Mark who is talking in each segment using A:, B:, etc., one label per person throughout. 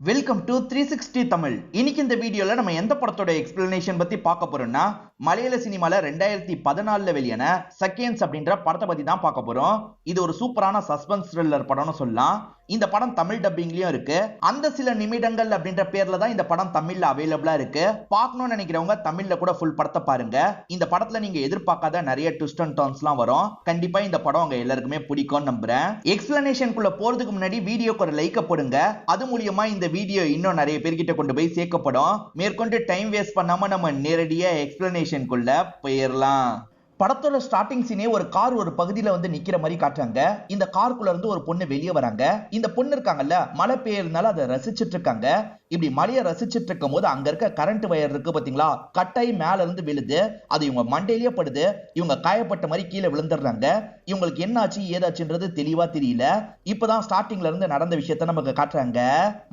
A: Welcome to 360 Tamil. இன்னைக்கு இந்த வீடியோல நம்ம எந்த படத்தோட எக்ஸ்பிளனேஷன் பத்தி பார்க்க போறோம்னா, மலையாள சினிமால 2014ல வெளியான செகண்ட்ஸ் அப்படின்ற படத்தை பத்தி தான் பார்க்க போறோம். இது ஒரு சூப்பரான சஸ்பென்ஸ் த்ரில்லர் படம்னு சொல்லலாம். இந்த படம் தமிழ் டப்பிங்லயும் இருக்கு. அந்த சில நிமிடங்கள் அப்படின்ற பேர்ல தான் இந்த படம் தமிழ்ல அவைலபிளா இருக்கு. பார்க்கணும்னு நினைக்கிறவங்க தமிழ்ல கூட ஃபுல் படத்தை பாருங்க. இந்த படத்துல நீங்க எதிர்பார்க்காத நிறைய ட்விஸ்ட் அண்ட் டர்ன்ஸ்லாம் வரும். கண்டிப்பா இந்த படம் உங்க எல்லாருக்குமே பிடிக்கும்னு நம்புறேன். எக்ஸ்பிளனேஷனுக்குள்ள போறதுக்கு முன்னாடி வீடியோக்கு ஒரு லைக் போடுங்க. அது மூலியமா இந்த வீடியோ இன்னும் நிறைய பேர்கிட்ட கொண்டு போய் சேர்க்கப்படும். மேற்கொண்டு டைம் வேஸ்ட் பண்ணாம நம்ம நேரடியா எக்ஸ்பிளனேஷனுக்குள்ள போயிடலாம். படத்தோட ஸ்டார்டிங் சீனே ஒரு கார் ஒரு பகுதியில வந்து நிக்கிற மாதிரி காட்டுறாங்க. இந்த காருக்குள்ள இருந்து ஒரு பொண்ணு வெளியே வராங்க. இந்த பொண்ணு இருக்காங்கல்ல, மழை பெய்யறதுனால அதை ரசிச்சிட்டு இருக்காங்க. இப்படி மழையை ரசிச்சிட்டு இருக்கும் போது அங்க இருக்க கரண்ட் வயர் இருக்கு பாத்தீங்களா, கட்டாயி மேல இருந்து விழுது. அது இவங்க மண்டையிலேயே படுது. இவங்க காயப்பட்ட மாதிரி கீழே விழுந்துடுறாங்க. இவங்களுக்கு என்ன ஆச்சு ஏதாச்சுன்றது தெளிவா தெரியல. இப்பதான் ஸ்டார்டிங்ல இருந்து நடந்த விஷயத்த நமக்கு காட்டுறாங்க.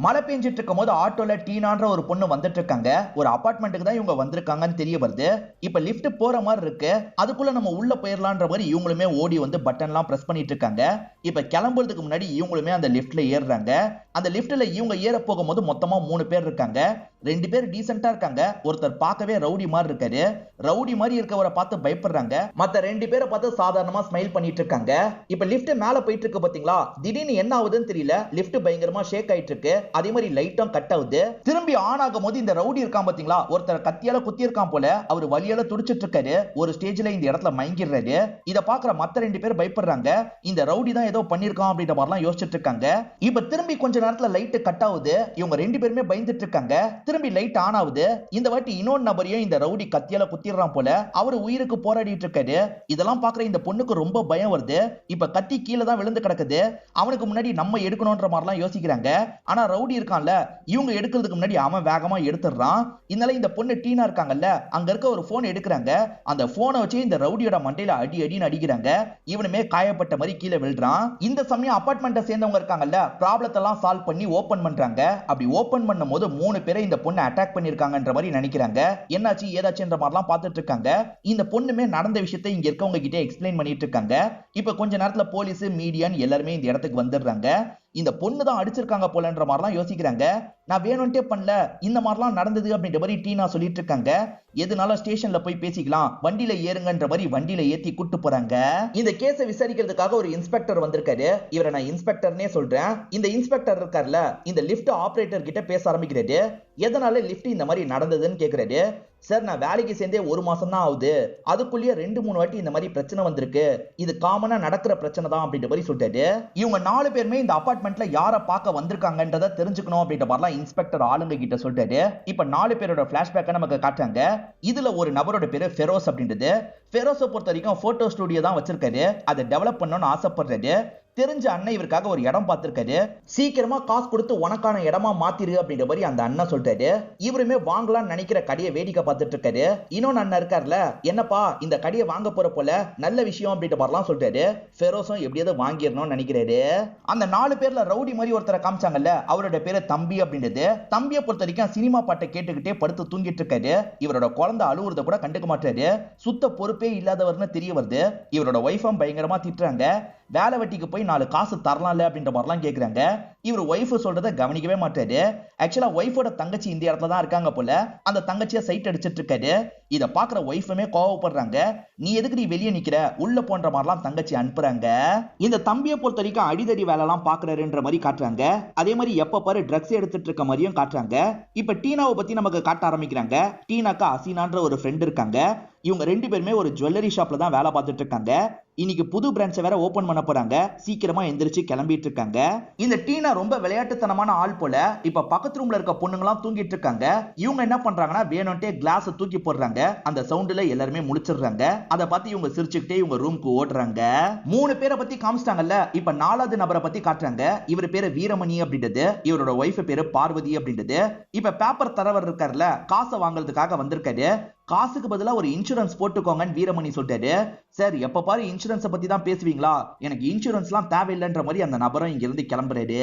A: மழை பெஞ்சிட்டு இருக்கும் போது ஆட்டோல டீனான்ற ஒரு பொண்ணு வந்துட்டு இருக்காங்க. ஒரு அபார்ட்மெண்ட்டுக்கு தான் இவங்க வந்திருக்காங்கன்னு தெரிய வருது. இப்ப லிப்ட் போற மாதிரி இருக்கு. அதுக்குள்ள நம்ம உள்ள போயிடலான்ற மாதிரி இவங்களுமே ஓடி வந்து பட்டன்லாம் பிரஸ் பண்ணிட்டு இருக்காங்க. இப்ப கிளம்புறதுக்கு முன்னாடி இவங்களுமே அந்த லிப்ட்ல ஏறுறாங்க. அந்த லிப்ட்ல இவங்க ஏற போகும்போது மொத்தமா 3 பேர் இருக்காங்க. 2 பேர் டீசென்ட்டா இருக்காங்க. ஒருத்தர் பார்க்கவே ரவுடி மாதிரி இருக்காரு. ரவுடி மாதிரி இருக்கவரை பார்த்து பயப்படுறாங்க. மத்த 2 பேரை பார்த்து சாதாரணமா ஸ்மைல் பண்ணிட்டு இருக்காங்க. இப்ப லிப்ட் மேல போயிட்டு இருக்கு பாத்தீங்களா, திடீர்னு என்ன ஆகுதுன்னு தெரியல. லிப்ட் பயங்கரமா ஷேக் ஆயிட்டு இருக்கு. அதே மாதிரி லைட்டும் கட் ஆகுது. திரும்பி ஆன் ஆகும் போது இந்த ரவுடி இருக்கான் பாத்தீங்களா, ஒருத்தர் கத்தியால குத்தி இருக்கான் போல. அவர் வலியால துடிச்சிட்டு இருக்காரு. ஒரு ஸ்டேஜ்ல இந்த இடத்துல மயங்கிடுறாரு. இத பாக்குற மத்த 2 பேர் பயப்படுறாங்க. இந்த ரவுடி தான் ஏதோ பண்ணிருக்கான் அப்படின்ற மாதிரிலாம் யோசிச்சுட்டு இருக்காங்க. இப்ப திரும்பி கொஞ்ச நேரத்துல லைட் கட் ஆகுது. இவங்க 2 பேருமே பயந்துட்டு இருக்காங்க. திரும்பி லைட் ஆன் ஆகுது. இந்த வாட்டி இன்னொரு நபரையும் இந்த ரவுடி கத்தியால குத்திடுறான் போல. அவரு உயிருக்கு போராடிட்டு இருக்காரு. இதெல்லாம் பாக்குற இந்த பொண்ணுக்கு ரொம்ப பயம் வருது. இப்ப கத்தி கீழே தான் விழுந்து கிடக்குது. அவனுக்கு முன்னாடி நம்ம எடுக்கணும்ன்ற மாதிரிலாம் யோசிக்கிறாங்க. ஆனா ரவுடி இருக்கான்ல, இவங்க எடுக்கிறதுக்கு முன்னாடி அவன் வேகமா எடுத்துடுறான். இதனால இந்த பொண்ணு டீனா இருக்காங்கல்ல, அங்க இருக்க ஒரு போன் எடுக்கிறாங்க. அந்த போனை வச்சு இந்த ரவுடியோட மண்டையில அடி அடின்னு அடிக்கிறாங்க. இவனுமே காயப்பட்ட மாதிரி கீழே விழுறான். இந்த சமயம் அபார்ட்மெண்ட்டை சேர்ந்தவங்க இருக்காங்கல்ல, ப்ராப்ளத்தை எல்லாம் சால்வ் பண்ணி ஓபன் பண்றாங்க. அப்படி ஓபன் பண்ணும்போது 3 பேரை இந்த பொண்ணு அட்டாக் பண்ணிருக்காங்கன்ற மாதிரி நினைக்கிறாங்க. என்னாச்சு ஏதாச்சுன்ற மாதிரிலாம் பார்த்துட்டு இருக்காங்க. இந்த பொண்ணுமே நடந்த விஷயத்தை இங்க இருக்கவங்க கிட்ட எக்ஸ்பிளைன் பண்ணிட்டு இருக்காங்க. இப்ப கொஞ்ச நேரத்துல போலீஸ் மீடியான்னு எல்லாருமே இந்த இடத்துக்கு வந்துடுறாங்க. இந்த பொண்ணு தான் அடிச்சிருக்காங்க போலன்ற மாதிரிலாம் யோசிக்கிறாங்க. நான் வேணும்ட்டே பண்ணல, இந்த மாதிரிலாம் நடந்தது அப்படின்ற மாதிரி டீனா சொல்லிட்டு இருக்காங்க. எதுனால ஸ்டேஷன்ல போய் பேசிக்கலாம், வண்டியில ஏறுங்கன்ற மாதிரி வண்டியில ஏத்தி கூட்டு போறாங்க. இந்த கேஸை விசாரிக்கிறதுக்காக ஒரு இன்ஸ்பெக்டர் வந்திருக்காரு. இவரை நான் இன்ஸ்பெக்டர்னே சொல்றேன். இந்த இன்ஸ்பெக்டர் இருக்கார்ல, இந்த லிஃப்ட் ஆபரேட்டர் கிட்ட பேச ஆரம்பிக்கிறாரு. எதனால லிஃப்ட் இந்த மாதிரி நடந்ததுன்னு கேக்குறாரு. சார், நான் வேலைக்கு சேர்ந்தே 1 மாசம் தான் ஆகுது. அதுக்குள்ளேயே 2-3 வாட்டி இந்த மாதிரி பிரச்சனை வந்திருக்கு. இது காமனா நடக்கிற பிரச்சனை தான் அப்படின்ற மாதிரி சொல்லிட்டாரு. இவங்க 4 பேருமே இந்த அபார்ட்மெண்ட்ல யாரை பார்க்க வந்திருக்காங்கன்றத தெரிஞ்சுக்கணும் அப்படின்ற மாதிரிலாம் இன்ஸ்பெக்டர் ஆளுங்க கிட்ட சொல்லிட்டாரு. இப்ப 4 பேரோட பிளாஷ்பேக்கை நமக்கு காட்டுறாங்க. இதுல ஒரு நபரோட பேரு ஃபெரோஸ் அப்படின்றது. ஃபெரோஸை பொறுத்த வரைக்கும் போட்டோ ஸ்டுடியோ தான் வச்சிருக்காரு. அதை டெவலப் பண்ணணும்னு ஆசைப்படுறாரு. தெரிஞ்ச அண்ணன் இவருக்காக ஒரு இடம் பார்த்திருக்காரு. சீக்கிரமா காசு கொடுத்து உனக்கான இடமா மாத்திரு அப்படின்ற மாதிரி அந்த அண்ணன் சொல்லிட்டாரு. இவருமே வாங்கலாம்னு நினைக்கிற கடையை வேடிக்கை பார்த்துட்டு இருக்காரு. இன்னொன்னு அண்ணன் இருக்காருல, என்னப்பா இந்த கடையை வாங்க போற போல, நல்ல விஷயம் அப்படின்ற மாதிரிலாம் சொல்லிட்டாரு. ஃபெரோஸும் எப்படியாவது வாங்கிடணும்னு நினைக்கிறாரு. அந்த 4 பேர்ல ரவுடி மாதிரி ஒருத்தரை காமிச்சாங்கல்ல, அவரோட பேரு தம்பி அப்படின்றது. தம்பியை பொறுத்த வரைக்கும் சினிமா பாட்டை கேட்டுக்கிட்டே படுத்து தூங்கிட்டு இருக்காரு. இவரோட குழந்தை அழுவுறத கூட கண்டுக்க மாட்டாரு. சுத்த பொறுப்பே இல்லாதவர்னு தெரிய வருது. இவரோட ஒய்ஃபும் பயங்கரமா திட்டுறாங்க. வேலை வெட்டிக்கு போய் 4 காசு தரலாம்ல அப்படின்ற மாதிரிலாம் கேட்குறாங்க. இவர் ஒய்ஃப் சொல்றதை கவனிக்கவே மாட்டாரு. ஆக்சுவலா ஒய்ஃபோட தங்கச்சி இந்த இடத்துல தான் இருக்காங்க போல. அந்த தங்கச்சியை சைட் அடிச்சிட்டு இருக்காரு. இதை பாக்குற ஒய்ஃபுமே கோவப்படுறாங்க. நீ எதுக்கு நீ வெளியே நிக்கிற, உள்ள போன்ற மாதிரிலாம் தங்கச்சி அனுப்புறாங்க. இந்த தம்பியை பொறுத்த வரைக்கும் அடிதடி வேலை எல்லாம் பாக்குறாருன்ற மாதிரி காட்டுறாங்க. அதே மாதிரி எப்ப பாரு ட்ரக்ஸ் எடுத்துட்டு இருக்க மாதிரியும் காட்டுறாங்க. இப்ப டீனாவை பத்தி நமக்கு காட்ட ஆரம்பிக்கிறாங்க. டீனாக்கு அசீனான்ற ஒரு ஃப்ரெண்ட் இருக்காங்க. இவங்க 2 பேருமே ஒரு ஜுவல்லரி ஷாப்ல தான் வேலை பார்த்துட்டு இருக்காங்க. இன்னைக்கு புது பிரான்ச்சை வேற ஓபன் பண்ண போறாங்க. சீக்கிரமா எந்திரிச்சு கிளம்பிட்டு இருக்காங்க. இந்த டீனா ரொம்ப விளையாட்டுத்தனமான ஆள் போல. இப்ப பக்கத்து ரூம்ல இருக்க பொண்ணுங்களாம் தூங்கிட்டு இருக்காங்க. இவங்க என்ன பண்றாங்கன்னா, வேணும்ட்டே கிளாஸ் தூக்கி போடுறாங்க. அந்த சவுண்ட்ல எல்லாருமே முழிச்சிடுறாங்க. அதை பார்த்து இவங்க சிரிச்சுக்கிட்டே இவங்க ரூமுக்கு ஓடுறாங்க. 3 பேரை பத்தி காமிச்சிட்டாங்கல்ல, இப்ப 4வது நபரை பத்தி காட்டுறாங்க. இவர் பேரு வீரமணி அப்படின்றது. இவரோட ஒய்ஃப் பேரு பார்வதி அப்படின்றது. இப்ப பேப்பர் தரவர் இருக்காருல, காசை வாங்குறதுக்காக வந்திருக்காரு. காசுக்கு பதிலா ஒரு இன்சூரன்ஸ் போட்டுக்கோங்கன்னு வீரமணி சொல்லிட்டாரு. சார், எப்ப பாரு இன்சூரன்ஸ் பத்தி தான் பேசுவீங்களா, எனக்கு இன்சூரன்ஸ்லாம் தேவையில்லைன்ற மாதிரி அந்த நபரும் இங்க இருந்து கிளம்புறாரு.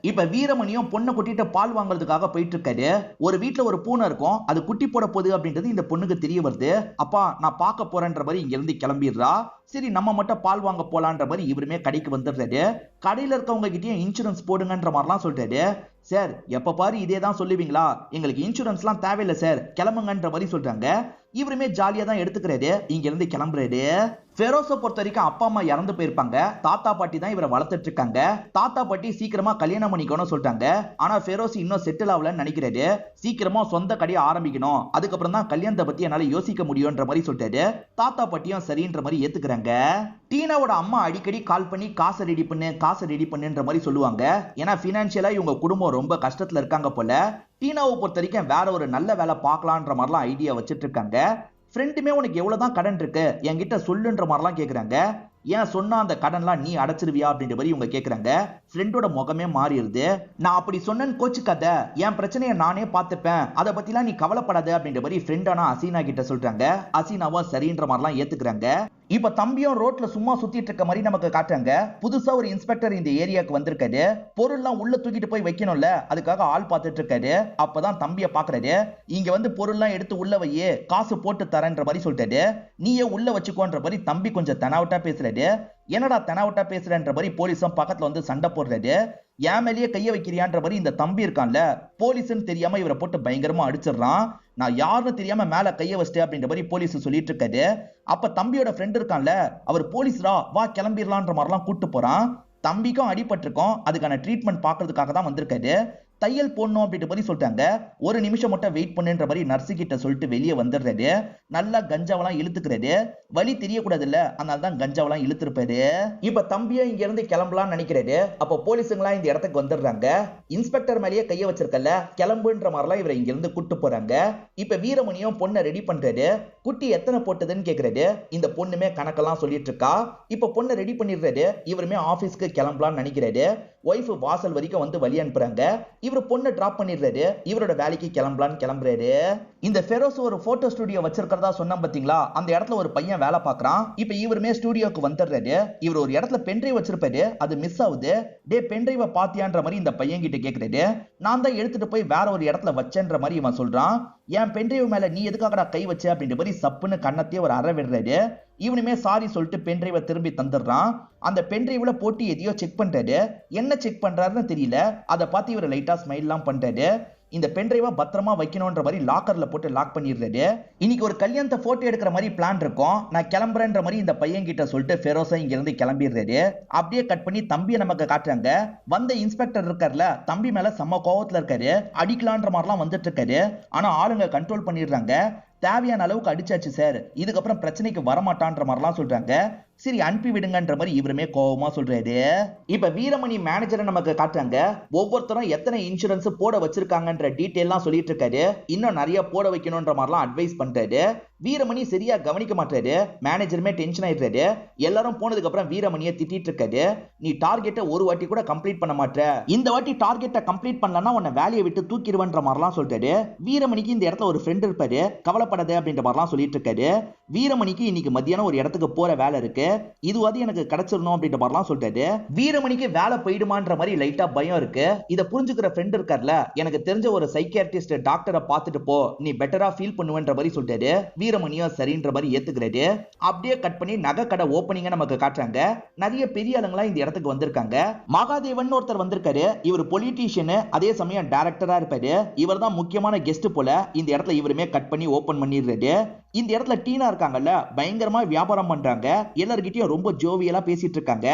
A: இப்ப வீரமணியும் பொண்ணை கூட்டிட்டு பால் வாங்குறதுக்காக போயிட்டு இருக்காரு. ஒரு வீட்டுல ஒரு பூனை இருக்கும், அது குட்டி போட போகுது அப்படின்றது இந்த பொண்ணுக்கு தெரிய வருது. அப்பா, நான் பார்க்க போறேன்ற மாதிரி இங்க இருந்து கிளம்பிடுறா. சரி, நம்ம மட்டும் பால் வாங்க போலான்ற மாதிரி இவருமே கடைக்கு வந்துடுறாரு. கடையில இருக்கவங்க கிட்டயும் இன்சூரன்ஸ் போடுங்கன்ற மாதிரிலாம் சொல்லிட்டாரு. சார் எப்ப பாரு இதே தான் சொல்லுவீங்களா, எங்களுக்கு இன்சூரன்ஸ்லாம் தேவையில்லை சார், கிளம்புங்கன்ற மாதிரி சொல்றாங்க. இவருமே ஜாலியா தான் எடுத்துக்கிறாரு, இங்க இருந்து கிளம்புறாரு. ஃபெரோஸை பொறுத்த வரைக்கும் அப்பா அம்மா இறந்து போயிருப்பாங்க, தாத்தா பாட்டி தான் இவரை வளர்த்துட்டு இருக்காங்க. தாத்தா பாட்டி சீக்கிரமா கல்யாணம் பண்ணிக்கணும்னு சொல்லிட்டாங்க. ஆனா ஃபெரோஸ் இன்னும் செட்டில் ஆகலன்னு நினைக்கிறாரு. சீக்கிரமா சொந்த கடையை ஆரம்பிக்கணும், அதுக்கப்புறம் தான் கல்யாணத்தை பத்தி என்னால யோசிக்க முடியும்ன்ற மாதிரி சொல்லிட்டாரு. தாத்தா பாட்டியும் சரின்ற மாதிரி ஏத்துக்கிறாங்க. டீனாவோட அம்மா அடிக்கடி கால் பண்ணி காசை ரெடி பண்ணுன்ற மாதிரி சொல்லுவாங்க. ஏன்னா பினான்சியலா இவங்க குடும்பம் ரொம்ப கஷ்டத்துல இருக்காங்க போல. டீனாவை பொறுத்த வரைக்கும் வேற ஒரு நல்ல வேலை பார்க்கலான்ற மாதிரிலாம் ஐடியா வச்சுட்டு இருக்காங்க. ஃப்ரெண்டுமே உனக்கு எவ்வளவுதான் கடன் இருக்கு என்கிட்ட சொல்லுன்ற மாதிரிலாம் கேக்குறாங்க. ஏன் சொன்னா அந்த கடன்லாம் நீ அடைச்சிருவியா அப்படின்ற மாதிரி இவங்க கேக்குறாங்க. ஃப்ரெண்டோட முகமே மாறிடுது. நான் அப்படி சொன்னேன்னு கோச்சுக்காத, என் பிரச்சனையை நானே பார்த்துப்பேன், அதை பத்திலாம் நீ கவலைப்படாத அப்படின்ற மாதிரி ஃப்ரெண்டானா அசீனா கிட்ட சொல்றாங்க. அசீனாவும் சரின்ற மாதிரிலாம் ஏத்துக்கிறாங்க. இப்ப தம்பியும் ரோட்ல சும்மா சுத்திட்டு இருக்க மாதிரி நமக்கு காட்டுறாங்க. புதுசா ஒரு இன்ஸ்பெக்டர் இந்த ஏரியாவுக்கு வந்திருக்காரு. பொருள்லாம் உள்ள தூக்கிட்டு போய் வைக்கணும்ல, அதுக்காக ஆள் பார்த்துட்டு இருக்காரு. அப்பதான் தம்பியை பாக்குறாரு. இங்க வந்து பொருள்லாம் எடுத்து உள்ள வையே, காசு போட்டு தரேன்ற மாதிரி சொல்லிட்டாரு. நீயே உள்ள வச்சுக்கோன்ற மாதிரி தம்பி கொஞ்சம் தெனாவட்டா பேசுறாரு. என்னடா தெனாவட்டா பேசுறன்ற மாதிரி போலீஸும் பக்கத்துல வந்து சண்டை போடுறாரு. என் மேலேயே கைய வைக்கிறியான்ற மாதிரி இந்த தம்பி இருக்கான்ல, போலீஸ்ன்னு தெரியாம இவரை போட்டு பயங்கரமா அடிச்சிடறான். நான் யாருன்னு தெரியாம மேல கைய வச்சிட்டேன் அப்படின்ற மாதிரி போலீஸ் சொல்லிட்டு இருக்காரு. அப்ப தம்பியோட ஃப்ரெண்ட் இருக்கான்ல, அவர் போலீஸ்ரா வா கிளம்பிடலான்ற மாதிரிலாம் கூட்டு போறான். தம்பிக்கும் அடிபட்டிருக்கும், அதுக்கான ட்ரீட்மெண்ட் பாக்குறதுக்காக தான் வந்திருக்காரு. தையல் போடணும் அப்படின்ற மாதிரி சொல்லிட்டாங்க. ஒரு நிமிஷம் மட்டும் வெயிட் பண்ணுன்ற மாதிரி நர்ஸு கிட்ட சொல்லிட்டு வெளியே வந்துடுறாரு. நல்லா கஞ்சாவெல்லாம் இழுத்துக்கிறாரு. வலி தெரியக்கூடாது இல்ல, அதனால தான் கஞ்சாவெல்லாம் இழுத்துருப்பாரு. இப்ப தம்பியும் இங்க இருந்து கிளம்பலாம்னு நினைக்கிறாரு. அப்ப போலீஸுங்களா இந்த இடத்துக்கு வந்துடுறாங்க. இன்ஸ்பெக்டர் மேலேயே கைய வச்சிருக்கல, கிளம்புன்ற மாதிரிலாம் இவரை இங்க இருந்து கூட்டு போறாங்க. இப்ப வீரமணியும் பொண்ணை ரெடி பண்றாரு. குட்டி எத்தனை போட்டதுன்னு கேக்குறாரு. இந்த பொண்ணுமே கணக்கெல்லாம் சொல்லிட்டு இருக்கா. இப்ப பொண்ணை ரெடி பண்ணிடுறாரு. இவருமே ஆபீஸ்க்கு கிளம்பலாம்னு நினைக்கிறாரு. ஒய்ஃப் வாசல் வரைக்கும் வந்து வழி அனுப்புறாங்க. இவர் பொண்ணை டிராப் பண்ணிடுறாரு. இவரோட வேலைக்கு கிளம்பலான்னு கிளம்புறாரு. இந்த ஃபெரோஸ் ஒரு போட்டோ ஸ்டுடியோ வச்சிருக்கிறதா சொன்னா பாத்தீங்களா, அந்த இடத்துல ஒரு பையன் வேலை பார்க்கறான். இப்ப இவருமே ஸ்டுடியோக்கு வந்துடுறாரு. இவர் ஒரு இடத்துல பென்ட்ரைவ் வச்சிருப்பாரு, அது மிஸ் ஆகுது. டே பென்ட்ரைவ பாத்தியான்ற மாதிரி இந்த பையன் கிட்ட கேக்குறாரு. நான் தான் எடுத்துட்டு போய் வேற ஒரு இடத்துல வச்சேன்ற மாதிரி இவன் சொல்றான். என் பென்ட்ரைவ் மேல நீ எதுக்காகடா கை வச்ச அப்படின்ற மாதிரி சப்புன்னு கண்ணத்தையே ஒரு அற விடுறாரு. இவனுமே சாரி சொல்லிட்டு பென்ட்ரைவை திரும்பி தந்துடுறான். அந்த பென்ட்ரைவ்ல போட்டு எதையோ செக் பண்றாரு. என்ன செக் பண்றாருன்னு தெரியல. அதை பார்த்து இவர் லைட்டா ஸ்மைல்லாம் பண்றாரு. இந்த பென்ட்ரைவை பத்திரமா வைக்கணும்ன்ற மாதிரி லாக்கர்ல போட்டு லாக் பண்ணிடுறாரு. இன்னைக்கு ஒரு கல்யாணத்தை போட்டோ எடுக்கிற மாதிரி பிளான் இருக்கும், நான் கிளம்புறேன்ற மாதிரி இந்த பையன் கிட்ட சொல்லிட்டு ஃபெரோஸா இங்க இருந்து கிளம்பிடுறாரு. அப்படியே கட் பண்ணி தம்பியை நமக்கு காட்டுறாங்க. வந்த இன்ஸ்பெக்டர் இருக்கார்ல, தம்பி மேல செம்ம கோவத்துல இருக்காரு. அடிக்கலான்ற மாதிரிலாம் வந்துட்டு இருக்காரு. ஆனா ஆளுங்க கண்ட்ரோல் பண்ணிடுறாங்க. தேவையான அளவுக்கு அடிச்சாச்சு சார், இதுக்கப்புறம் பிரச்சனைக்கு வரமாட்டான்ற மாதிரிலாம் சொல்றாங்க. சரி அனுப்பி விடுங்கன்ற மாதிரி இவருமே கோவமா சொல்றாரு. இப்ப வீரமணி மேனேஜரை நமக்கு காட்டுறாங்க. ஒவ்வொருத்தரும் எத்தனை இன்சூரன்ஸ் போட வச்சிருக்காங்கன்ற டீடைல்லாம் சொல்லிட்டு இருக்காரு. இன்னும் நிறைய போட வைக்கணும்ன்ற மாதிரிலாம் அட்வைஸ் பண்றாரு. வீரமணி சரியா கவனிக்க மாட்டாரு. மேனேஜருமே டென்ஷன் ஆயிடுறாரு. எல்லாரும் போனதுக்கு அப்புறம் வீரமணியை திட்டிட்டு இருக்காரு. நீ டார்கெட்டை ஒரு வாட்டி கூட கம்ப்ளீட் பண்ண மாட்டே, இந்த வாட்டி டார்கெட்டை கம்ப்ளீட் பண்ணலன்னா உன்னை வேலையை விட்டு தூக்கிடுவன்ற மாதிரிலாம் சொல்றாரு. வீரமணிக்கு இந்த இடத்துல ஒரு ஃப்ரெண்ட் இருப்பாரு, கவலைப்படாத அப்படின்ற மாதிரிலாம் சொல்லிட்டு இருக்காரு. வீரமணிக்கு இன்னைக்கு மத்தியானம் ஒரு இடத்துக்கு போற வேலை இருக்கு, இதுவாது எனக்கு கிடைச்சிடணும் அப்படின்ற மாதிரிலாம் சொல்றாரு. வீரமணிக்கு வேலை போயிடுமான்ற மாதிரி லைட்டா பயம் இருக்கு. இதை புரிஞ்சுக்கிற ஃப்ரெண்ட் இருக்கார்ல, எனக்கு தெரிஞ்ச ஒரு சைக்கியாட்ரிஸ்ட் டாக்டரை பார்த்துட்டு போ, நீ பெட்டரா ஃபீல் பண்ணுவேன்ற மாதிரி சொல்றாரு. வீரமணியும் சரின்ற மாதிரி ஏத்துக்கிறாரு. அப்படியே கட் பண்ணி நகை கடை ஓப்பனிங்க நமக்கு காட்டுறாங்க. நிறைய பெரிய ஆளுங்களா இந்த இடத்துக்கு வந்திருக்காங்க. மகாதேவன் ஒருத்தர் வந்திருக்காரு. இவர் பொலிட்டீஷியன், அதே சமயம் டைரக்டரா இருப்பாரு. இவர் தான் முக்கியமான கெஸ்ட் போல. இந்த இடத்துல இவருமே கட் பண்ணி ஓபன் பண்ணிடுறாரு. இந்த இடத்துல டீனா இருக்காங்கல்ல, பயங்கரமா வியாபாரம் பண்றாங்க. எல்லார்கிட்டயும் ரொம்ப ஜோவியலா பேசிட்டு இருக்காங்க.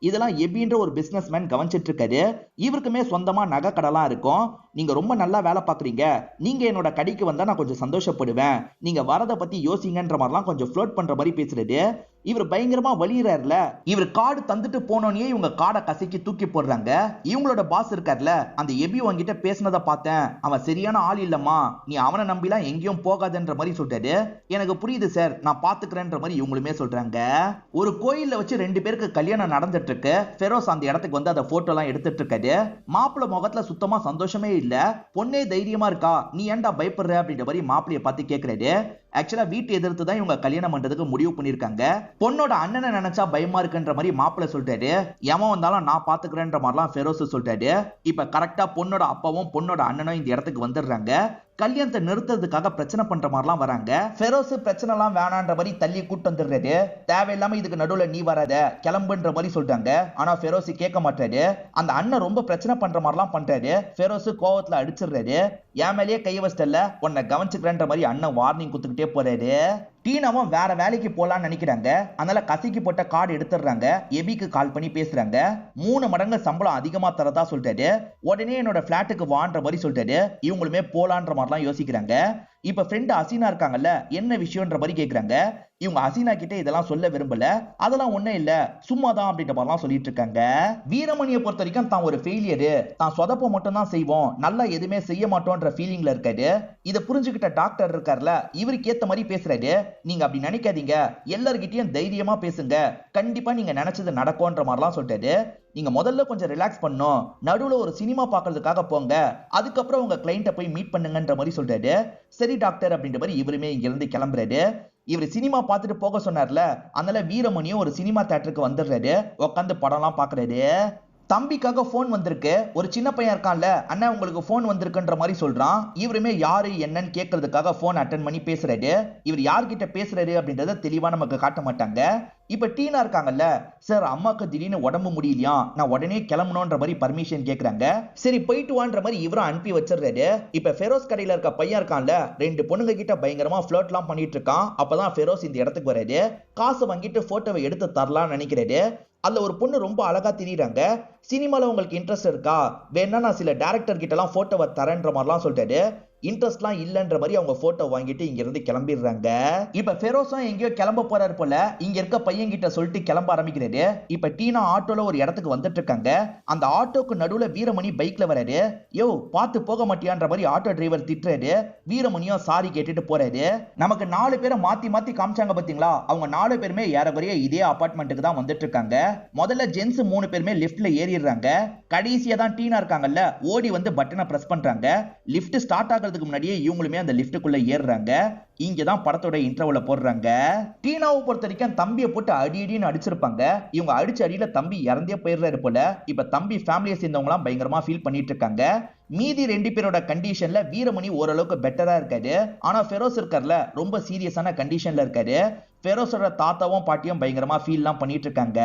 A: இதெல்லாம் எபின்ற ஒரு பிசினஸ் மேன் கவனிச்சிட்டு இருக்காரு. இவருக்குமே சொந்தமா நகை கடலாம் இருக்கும். நீங்க ரொம்ப நல்லா வேலை பாக்குறீங்க, நீங்க என்னோட கடைக்கு வந்தா நான் கொஞ்சம் சந்தோஷப்படுவேன், நீங்க வரத பத்தி யோசிங்கன்ற மாதிரிலாம் கொஞ்சம் ஃப்ளோட் பண்ற மாதிரி பேசுறது. இவர் பயங்கரமா வலியறாருல. இவர் கார்டு தந்துட்டு போனோனே இவங்க கார்டை கசக்கி தூக்கி போடுறாங்க. இவங்களோட பாஸ் இருக்கார்ல, அந்த எபி உங்ககிட்ட பேசினதை பார்த்தேன், அவன் சரியான ஆள் இல்லம்மா, நீ அவனை நம்பிலாம் எங்கேயும் போகாதன்ற மாதிரி சொல்றாரு. எனக்கு புரியுது சார், நான் பாத்துக்கிறேன்ற மாதிரி இவங்களுமே சொல்றாங்க. ஒரு கோயில்ல வச்சு 2 பேருக்கு கல்யாணம் நடந்துட்டு இருக்கு. ஃபெரோஸ் அந்த இடத்துக்கு வந்து அந்த போட்டோ எல்லாம் எடுத்துட்டு இருக்காரு. மாப்பிள்ளை முகத்துல சுத்தமா சந்தோஷமே இல்ல. பொண்ணே தைரியமா இருக்கா, நீ ஏன்டா பயப்படுற அப்படின்ற மாதிரி மாப்பிள்ளைய பார்த்து கேக்குறாரு. ஆக்சுவலா வீட்டு எதிர்த்து தான் இவங்க கல்யாணம் பண்றதுக்கு முடிவு பண்ணிருக்காங்க. பொண்ணோட அண்ணனை நினைச்சா பயமா இருக்குன்ற மாதிரி மாப்பிள்ளை சொல்றாரு. எவன் வந்தாலும் நான் பாத்துக்கிறேன்ற மாதிரிலாம் ஃபெரோஸ் சொல்றாரு. இப்ப கரெக்டா பொண்ணோட அப்பாவும் பொண்ணோட அண்ணனும் இந்த இடத்துக்கு வந்துடுறாங்க. கல்யாணத்தை நிறுத்துறதுக்காக பிரச்சனை பண்ற மாதிரிலாம் வராங்க. ஃபெரோஸ் பிரச்சனை எல்லாம் வேணான்ற மாதிரி தள்ளி கூட்டு வந்துடுறாரு. தேவையில்லாம இதுக்கு நடுவுல நீ வராத கிளம்புன்ற மாதிரி சொல்றாங்க. ஆனா ஃபெரோஸ் கேட்க மாட்டாரு. அந்த அண்ணன் ரொம்ப பிரச்சனை பண்ற மாதிரிலாம் பண்றாரு. ஃபெரோஸ் கோவத்துல அடிச்சிடுறாரு. என் மேலேயே கை வச்சிட்டல, உன்னை கவனிச்சுக்கிறேன்ற மாதிரி அண்ணன் வார்னிங் கொடுத்துக்கிட்டே போறாரு. டீனாவும் வேற வேலைக்கு போலான்னு நினைக்கிறாங்க. அதனால கசிக்கு போட்ட கார்டு எடுத்துடுறாங்க. எபிக்கு கால் பண்ணி பேசுறாங்க. 3 மடங்கு சம்பளம் அதிகமா தரதா சொல்லிட்டாரு. உடனே என்னோட பிளாட்டுக்கு வான்ற மாதிரி சொல்லிட்டாரு. இவங்களுமே போலான்ற மாதிரிலாம் யோசிக்கிறாங்க. இப்ப ஃப்ரெண்ட் ஹசீனா இருக்காங்கல்ல, என்ன விஷயம்ன்ற மாதிரி கேக்குறாங்க. இவங்க ஹசீனா கிட்ட இதெல்லாம் சொல்ல விரும்பல. அதெல்லாம் ஒண்ணும் இல்ல, சும்மாதான் அப்படின்ற மாதிரிலாம் சொல்லிட்டு இருக்காங்க. வீரமணியை பொறுத்த வரைக்கும் தான் ஒரு ஃபெயிலியரு, தான் சொதப்ப மட்டும் தான் செய்வோம், நல்லா எதுவுமே செய்ய மாட்டோம்ன்ற ஃபீலிங்ல இருக்காரு. இதை புரிஞ்சுக்கிட்ட டாக்டர் இருக்காருல, இவருக்கு ஏத்த மாதிரி பேசுறாரு. நீங்க அப்படி நினைக்காதீங்க, எல்லார்கிட்டயும் தைரியமா பேசுங்க, கண்டிப்பா நீங்க நினைச்சது நடக்கும்ன்ற மாதிரிலாம் சொல்லிட்டாரு. நீங்க முதல்ல கொஞ்சம் ரிலாக்ஸ் பண்ணும், நடுவுல ஒரு சினிமா பார்க்கறதுக்காக போங்க, அதுக்கப்புறம் உங்க கிளைண்ட்டை போய் மீட் பண்ணுங்கன்ற மாதிரி சொல்றாரு. சரி டாக்டர் அப்படின்ற மாதிரி இவருமே இங்க இருந்து கிளம்புறாரு. இவர் சினிமா பார்த்துட்டு போக சொன்னார்ல, அதனால வீரமணியும் ஒரு சினிமா தியேட்டருக்கு வந்துடுறாரு. உட்காந்து படம்லாம் பாக்குறாரு. தம்பிக்காக போன் வந்திருக்கு. ஒரு சின்ன பையன் இருக்கான்ல, அண்ணா உங்களுக்கு போன் வந்திருக்குன்ற மாதிரி சொல்றான். இவருமே யாரு என்னன்னு கேட்கறதுக்காக போன் அட்டன் பண்ணி பேசுறாரு. இவர் யார்கிட்ட பேசுறாரு அப்படின்றத தெளிவா நமக்கு காட்ட மாட்டாங்க. இப்ப டீனா இருக்காங்கல்ல, சார் அம்மாக்கு திடீர்னு உடம்பு முடியலையா, நான் உடனே கிளம்பணும்ன்ற மாதிரி பர்மிஷன் கேக்குறாங்க. சரி போயிட்டு வான்ற மாதிரி இவரும் அனுப்பி வச்சிடுறாரு. இப்ப ஃபெரோஸ் கடையில இருக்க பையன் இருக்கான்ல, 2 பொண்ணுங்க கிட்ட பயங்கரமா ஃபிளர்ட் எல்லாம் பண்ணிட்டு இருக்கான். அப்பதான் ஃபெரோஸ் இந்த இடத்துக்கு வராரு. காசு வாங்கிட்டு போட்டோவை எடுத்து தரலாம்னு நினைக்கிறாரு. அதுல ஒரு பொண்ணு ரொம்ப அழகா திரியுறாங்க. சினிமால உங்களுக்கு இன்ட்ரெஸ்ட் இருக்கா, வேணா நான் சில டைரக்டர் கிட்ட எல்லாம் போட்டோவை தரேன்ற மாதிரிலாம் சொல்லிட்டாரு. இன்ட்ரெஸ்ட்லாம் இல்லன்ற மாதிரி அவங்க போட்டோ வாங்கிட்டு இங்க இருந்து கிளம்பிடுறாங்க. இப்ப ஃபெரோஸும் எங்கேயோ கிளம்ப போறாரு போல. இங்க இருக்க பையன் கிட்ட சொல்லிட்டு கிளம்ப ஆரம்பிக்கிறாரு. இப்ப டீனா ஆட்டோல ஒரு இடத்துக்கு வந்துட்டு இருக்காங்க. அந்த ஆட்டோக்கு நடுவுல வீரமணி பைக்ல வராரு. யோ பார்த்து போக மாட்டியான்ற மாதிரி ஆட்டோ டிரைவர் திட்டுறாரு. வீரமணியும் சாரி கேட்டுட்டு போறாரு. நமக்கு 4 பேரை மாத்தி மாத்தி காமிச்சாங்க பாத்தீங்களா, அவங்க 4 பேருமே ஏறக்குறைய இதே அபார்ட்மெண்ட்டுக்கு தான் வந்துட்டு இருக்காங்க. முதல்ல ஜென்ஸ் 3 பேருமே லிஃப்ட்ல ஏறிடுறாங்க. கடைசியா தான் டீனா இருக்காங்கல்ல, ஓடி வந்து பட்டனை பிரஸ் பண்றாங்க. லிஃப்ட் ஸ்டார்ட் ஆக முன்னாடியே இவங்களுமே அந்த லிஃப்ட்டுக்குள்ள ஏறுறாங்க. இங்கதான் படத்தோட இன்ட்ரோல போடுறாங்க. டீனாவை பொறுத்த வரைக்கும் தம்பியை போட்டு அடி அடின்னு அடிச்சிருப்பாங்க. இவங்க அடிச்ச அடியில தம்பி இறந்தே போயிடுறாரு போல. இப்ப தம்பி ஃபேமிலியை சேர்ந்தவங்க எல்லாம் பயங்கரமா ஃபீல் பண்ணிட்டு இருக்காங்க. மீதி 2 பேரோட கண்டிஷன்ல வீரமணி ஓரளவுக்கு பெட்டரா இருக்காரு. ஆனா ஃபெரோஸ் இருக்கார்ல, ரொம்ப சீரியஸான கண்டிஷன்ல இருக்காரு. ஃபெரோஸோட தாத்தாவும் பாட்டியும் பயங்கரமா ஃபீல்லாம் பண்ணிட்டு இருக்காங்க.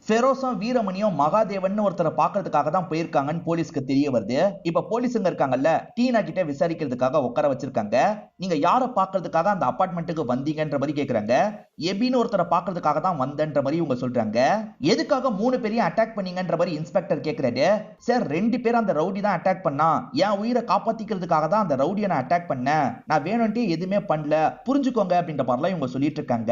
A: ஃபெரோஸும் வீரமணியும் மகாதேவன் ஒருத்தரை பாக்குறதுக்காக தான் போயிருக்காங்கன்னு போலீஸ்க்கு தெரிய வருது. இப்ப போலீஸுங்க இருக்காங்கல்ல, டீனா கிட்ட விசாரிக்கிறதுக்காக உட்கார வச்சிருக்காங்க. நீங்க யாரை பாக்குறதுக்காக அந்த அபார்ட்மெண்ட்டுக்கு வந்தீங்கன்ற மாதிரி கேக்குறாங்க. எபின்னு ஒருத்தரை பாக்குறதுக்காக தான் வந்தன்ற மாதிரி இவங்க சொல்றாங்க. எதுக்காக 3 பேரையும் அட்டாக் பண்ணீங்கன்ற மாதிரி இன்ஸ்பெக்டர் கேக்குறாரு. சார் 2 பேர் அந்த ரவுடி தான் அட்டாக் பண்ணா, என் உயிரை காப்பாத்திக்கிறதுக்காக தான் அந்த ரவுடியை நான் அட்டாக் பண்ணேன், நான் வேணும்ட்டே எதுவுமே பண்ணல, புரிஞ்சுக்கோங்க அப்படின்ற மாதிரிலாம் இவங்க சொல்லிட்டு இருக்காங்க.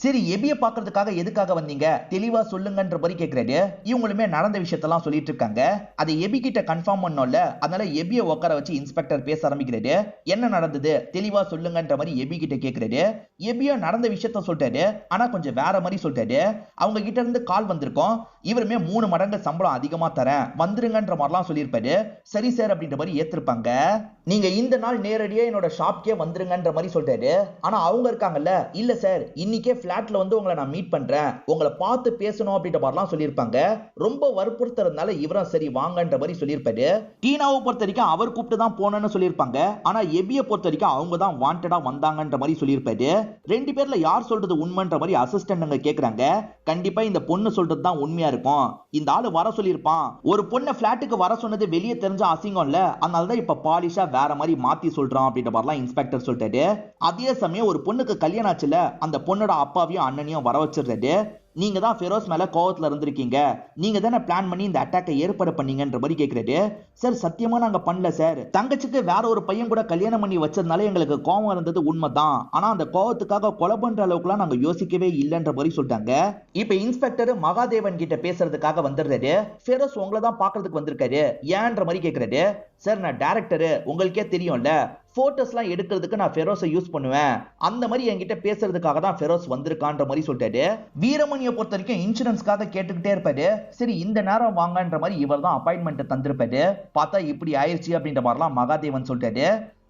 A: சரி எபியை பாக்குறதுக்காக எதுக்காக வந்தீங்க, தெளிவா சொல்லுங்கன்ற மாதிரி கேக்குறாரு. இவங்களுமே நடந்த விஷயத்தெல்லாம் சொல்லிட்டு இருக்காங்க. அதை எபி கிட்ட கன்ஃபார்ம் பண்ணோம்ல, அதனால எபியை உட்கார வச்சு இன்ஸ்பெக்டர் பேச ஆரம்பிக்கிறாரு. என்ன நடந்தது தெளிவா சொல்லுங்கன்ற மாதிரி எபி கிட்ட கேக்குறாரு. எபியோ நடந்த விஷயத்த சொல்லிட்டாரு, ஆனா கொஞ்சம் வேற மாதிரி சொல்லிட்டாரு. அவங்க கிட்ட இருந்து கால் வந்திருக்கோம், இவருமே 3 மடங்கு சம்பளம் அதிகமா தரேன், வந்துருங்கன்ற மாதிரிலாம் சொல்லியிருப்பாரு. சரி சார் அப்படின்ற மாதிரி ஏத்திருப்பாங்க. நீங்க இந்த நாள் நேரடியா என்னோட ஷாப்க்கே வந்துருங்கன்ற மாதிரி சொல்லிட்டாரு. ஆனா அவங்க இருக்காங்கல்ல, இல்ல சார் இன்னைக்கே பிளாட்ல வந்து உங்களை நான் மீட் பண்றேன், உங்களை பார்த்து பேசணும் அப்படின்ற மாதிரிலாம் சொல்லியிருப்பாங்க. ரொம்ப வற்புறுத்துறதுனால இவரும் சரி வாங்கன்ற மாதிரி சொல்லியிருப்பாரு. டீனாவை பொறுத்த வரைக்கும் அவர் கூப்பிட்டு தான் போனேன்னு சொல்லியிருப்பாங்க. ஆனா எபியை பொறுத்த வரைக்கும் அவங்க தான் வாண்டடா வந்தாங்கன்ற மாதிரி சொல்லியிருப்பாரு. 2 பேர்ல யார் சொல்றது உண்மைன்ற மாதிரி அசிஸ்டன்ட் கேக்குறாங்க. கண்டிப்பா இந்த பொண்ணு சொல்றது தான் உண்மையா இருக்கும், இந்த ஆளு வர சொல்லியிருப்பான். ஒரு பொண்ணை பிளாட்டுக்கு வர சொன்னது வெளியே தெரிஞ்ச அசிங்கம் இல்ல, அதனாலதான் இப்ப பாலிஷா வேற மாதிரி மாத்தி சொல்றான் அப்படின்ற மாதிரிலாம் இன்ஸ்பெக்டர் சொல்லிட்டாரு. அதே சமயம் ஒரு பொண்ணுக்கு கல்யாணம் ஆச்சுல, அந்த பொண்ணோட அப்பாவையும் அண்ணனையும் வர வச்சிடுறாரு. நீங்க தான் ஃபெரோஸ் மேல கோவத்துல இருந்திருக்கீங்க, நீங்க தானே பிளான் பண்ணி இந்த அட்டாக்கை ஏற்பாடு பண்ணீங்கன்ற மாதிரி கேக்குறாரு. சார் சத்தியமா நாங்க பண்ணல சார், தங்கச்சிக்கு வேற ஒரு பையன் கூட கல்யாணம் பண்ணி வச்சதுனால எங்களுக்கு கோவம் இருந்தது உண்மைதான், ஆனா அந்த கோவத்துக்காக கொலை பண்ற அளவுக்குலாம் நாங்க யோசிக்கவே இல்லைன்ற மாதிரி சொல்லிட்டாங்க. இப்ப இன்ஸ்பெக்டர் மகாதேவன் கிட்ட பேசுறதுக்காக வந்துடுறாரு. ஃபெரோஸ் உங்களை தான் பாக்குறதுக்கு வந்திருக்காரு, ஏன்ற மாதிரி கேக்குறாரு. சார் நான் டைரக்டர், உங்களுக்கே தெரியும்ல, போட்டோஸ்லாம் எடுக்கிறதுக்கு நான் ஃபெரோஸை யூஸ் பண்ணுவேன், அந்த மாதிரி என்கிட்ட பேசுறதுக்காக தான் ஃபெரோஸ் வந்திருக்கான்ற மாதிரி சொல்லிட்டாரு. வீரமணியை பொறுத்த வரைக்கும் இன்சூரன்ஸ்க்காக கேட்டுக்கிட்டே இருப்பாரு. சரி இந்த நேரம் வாங்கன்ற மாதிரி இவர் தான் அப்பாயின்மெண்ட் தந்திருப்பாரு. பார்த்தா இப்படி ஆயிடுச்சு அப்படின்ற மாதிரிலாம் மகாதேவன் சொல்லிட்டாரு.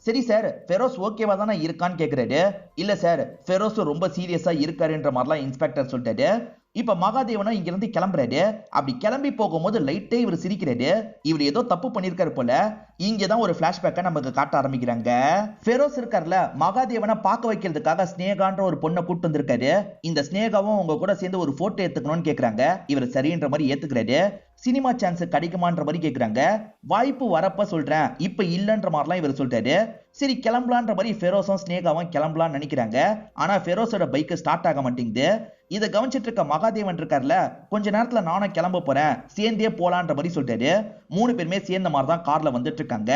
A: சரி சார் ஃபெரோஸ் ஓகேவா தானே இருக்கான்னு கேக்குறாரு. இல்ல சார் ஃபெரோஸ் ரொம்ப சீரியஸா இருக்காருன்ற மாதிரிலாம் இன்ஸ்பெக்டர் சொல்லிட்டாரு. இப்ப மகாதேவனும் இங்க இருந்து கிளம்புறாரு. அப்படி கிளம்பி போகும்போது லைட்டே இவர் சிரிக்கிறாரு. இவர் ஏதோ தப்பு பண்ணிருக்காரு போல. இங்கதான் ஒரு பிளாஷ்பேக்கை நமக்கு காட்ட ஆரம்பிக்கிறாங்க. ஃபெரோஸ் இருக்கார்ல, மகாதேவனை பார்க்க வைக்கிறதுக்காக ஸ்னேகான்ற ஒரு பொண்ணை கூட்டு வந்திருக்காரு. இந்த ஸ்னேகாவும் உங்க கூட சேர்ந்து ஒரு போட்டோ எடுத்துக்கணும்னு கேக்குறாங்க. இவர் சரின்ற மாதிரி ஏத்துக்கிறாரு. சினிமா சான்ஸ் கிடைக்குமான்ற மாதிரி கேக்குறாங்க. வாய்ப்பு வரப்ப சொல்றேன், இப்ப இல்லன்ற மாதிரிலாம் இவர் சொல்றாரு. சரி கிளம்பலான்ற மாதிரி ஃபெரோஸும் ஸ்னேகாவும் கிளம்பலாம்னு நினைக்கிறாங்க. ஆனா ஃபெரோஸோட பைக் ஸ்டார்ட் ஆக மாட்டேங்குது. இதை கவனிச்சிட்டு இருக்க மகாதேவன் இருக்கார்ல, கொஞ்ச நேரத்துல நானும் கிளம்ப போறேன், சேர்ந்தே போலான்ற மாதிரி சொல்றாரு. 3 பேருமே சேர்ந்த மாதிரி தான் கார்ல வந்துட்டு இருக்காங்க.